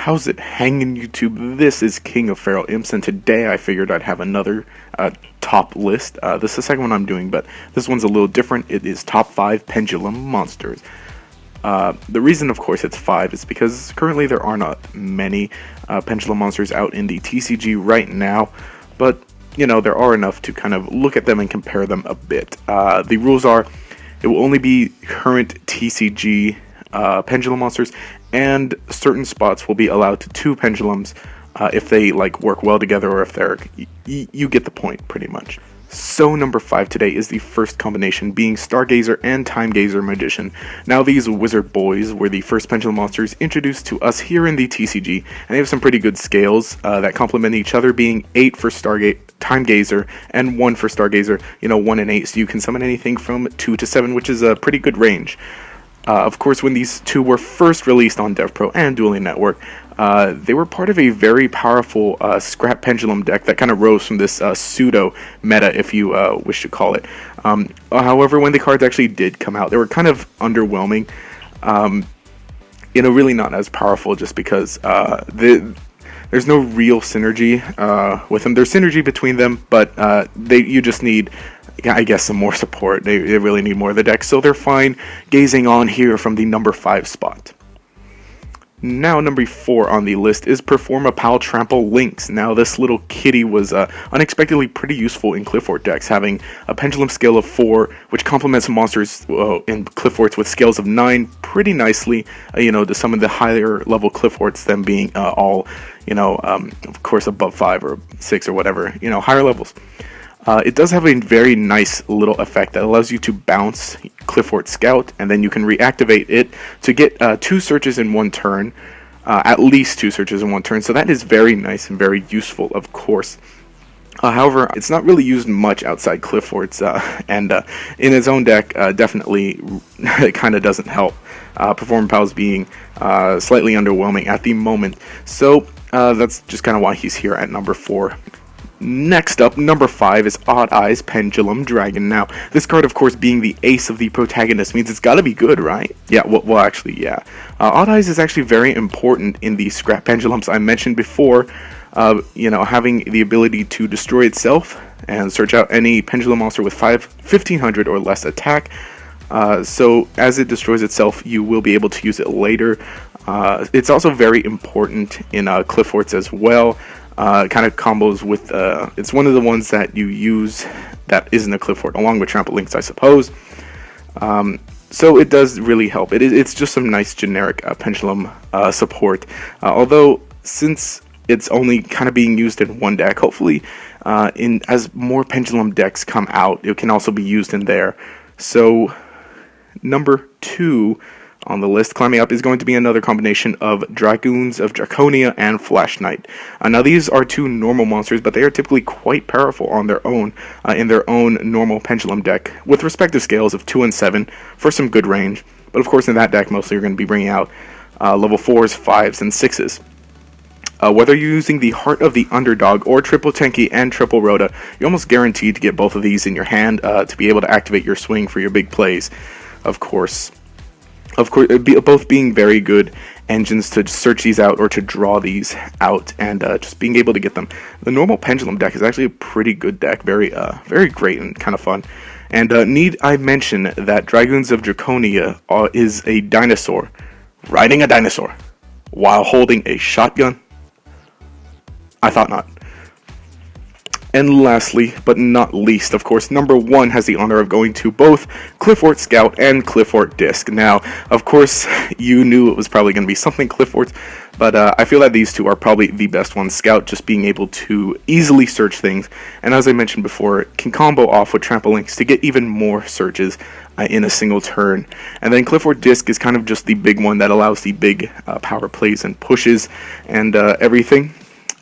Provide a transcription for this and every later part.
How's it hanging, YouTube? This is King of Feral Imps, and today I figured I'd have another top list. This is the second one I'm doing, but this one's a little different. It is top 5 Pendulum Monsters. The reason, of course, it's 5 is because currently there are not many Pendulum Monsters out in the TCG right now, but, you know, there are enough to kind of look at them and compare them a bit. The rules are, it will only be current TCG Pendulum Monsters, and certain spots will be allowed to 2 Pendulums if they work well together, or if they're you get the point pretty much. So number 5 today is the first combination, being Stargazer and Timegazer Magician. Now these wizard boys were the first Pendulum Monsters introduced to us here in the TCG, and they have some pretty good scales that complement each other, being 8 for Timegazer and 1 for Stargazer. 1 and 8, so you can summon anything from 2 to 7, which is a pretty good range. Of course, when these two were first released on DevPro and Dueling Network, they were part of a very powerful scrap pendulum deck that kind of rose from this pseudo meta, if you wish to call it. However, when the cards actually did come out, they were kind of underwhelming. Really not as powerful, just because there's no real synergy with them. There's synergy between them, but you just need, I guess, some more support. They really need more of the deck, so they're fine gazing on here from the number 5 spot. Now, number 4 on the list is Performapal Trample Lynx. Now, this little kitty was unexpectedly pretty useful in Cliffort decks, having a pendulum scale of 4, which complements monsters in Clifforts with scales of 9 pretty nicely, to some of the higher level Clifforts, them being all, of course, above 5 or 6 or whatever, higher levels. It does have a very nice little effect that allows you to bounce Cliffort Scout, and then you can reactivate it to get 2 searches in one turn, at least 2 searches in one turn, so that is very nice and very useful, of course. However, it's not really used much outside Clifforts, and in its own deck, definitely it kind of doesn't help. Performapal's being slightly underwhelming at the moment, so that's just kind of why he's here at number 4. Next up, number 5 is Odd Eyes Pendulum Dragon. Now, this card, of course, being the ace of the protagonist, means it's gotta be good, right? Yeah, well actually, yeah. Odd Eyes is actually very important in the scrap pendulums I mentioned before. Having the ability to destroy itself and search out any pendulum monster with 1500 or less attack. So, as it destroys itself, you will be able to use it later. It's also very important in Clifforts as well. Kind of combos with, it's one of the ones that you use that isn't a Cliffort, along with Trample Lynx, I suppose. So it does really help. It's just some nice generic pendulum support. Although, since it's only kind of being used in one deck, hopefully, as more pendulum decks come out, it can also be used in there. So, number 2 on the list, climbing up, is going to be another combination of Dragoons of Draconia and Flash Knight. Now, these are 2 normal monsters, but they are typically quite powerful on their own, in their own normal pendulum deck, with respective scales of 2 and 7 for some good range. But of course, in that deck, mostly you're going to be bringing out level 4s, 5s, and 6s. Whether you're using the Heart of the Underdog or Triple Tenki and Triple Rhoda, you're almost guaranteed to get both of these in your hand to be able to activate your swing for your big plays, of course. Both being very good engines to search these out or to draw these out, and just being able to get them. The normal pendulum deck is actually a pretty good deck, very great and kind of fun. And need I mention that Dragoons of Draconia is a dinosaur riding a dinosaur while holding a shotgun? I thought not. And lastly, but not least, of course, number 1 has the honor of going to both Cliffort Scout and Cliffort Disc. Now, of course, you knew it was probably going to be something Cliffort, but I feel that these 2 are probably the best ones. Scout just being able to easily search things, and as I mentioned before, can combo off with Trample Lynx to get even more searches in a single turn. And then Cliffort Disc is kind of just the big one that allows the big power plays and pushes and everything.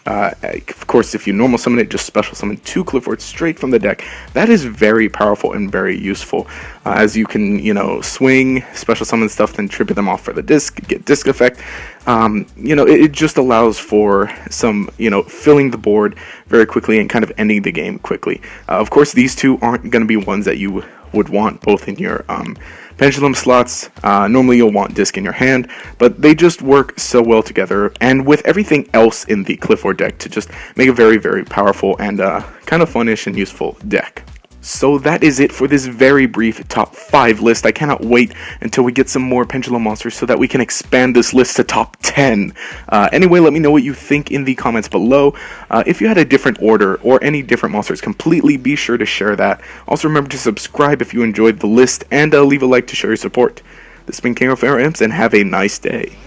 Of course, if you normal summon it, just special summon 2 Clifforts straight from the deck. That is very powerful and very useful, as you can, swing, special summon stuff, then tribute them off for the disc, get disc effect. it just allows for some, filling the board very quickly and kind of ending the game quickly. Of course, these two aren't going to be ones that you would want both in your pendulum slots. Normally you'll want disc in your hand, but they just work so well together, and with everything else in the Clifford deck to just make a very, very powerful and kind of funnish and useful deck. So that is it for this very brief top 5 list. I cannot wait until we get some more Pendulum Monsters so that we can expand this list to top 10. Anyway, let me know what you think in the comments below. If you had a different order or any different monsters completely, be sure to share that. Also remember to subscribe if you enjoyed the list, and leave a like to show your support. This has been King of Air Imps, and have a nice day.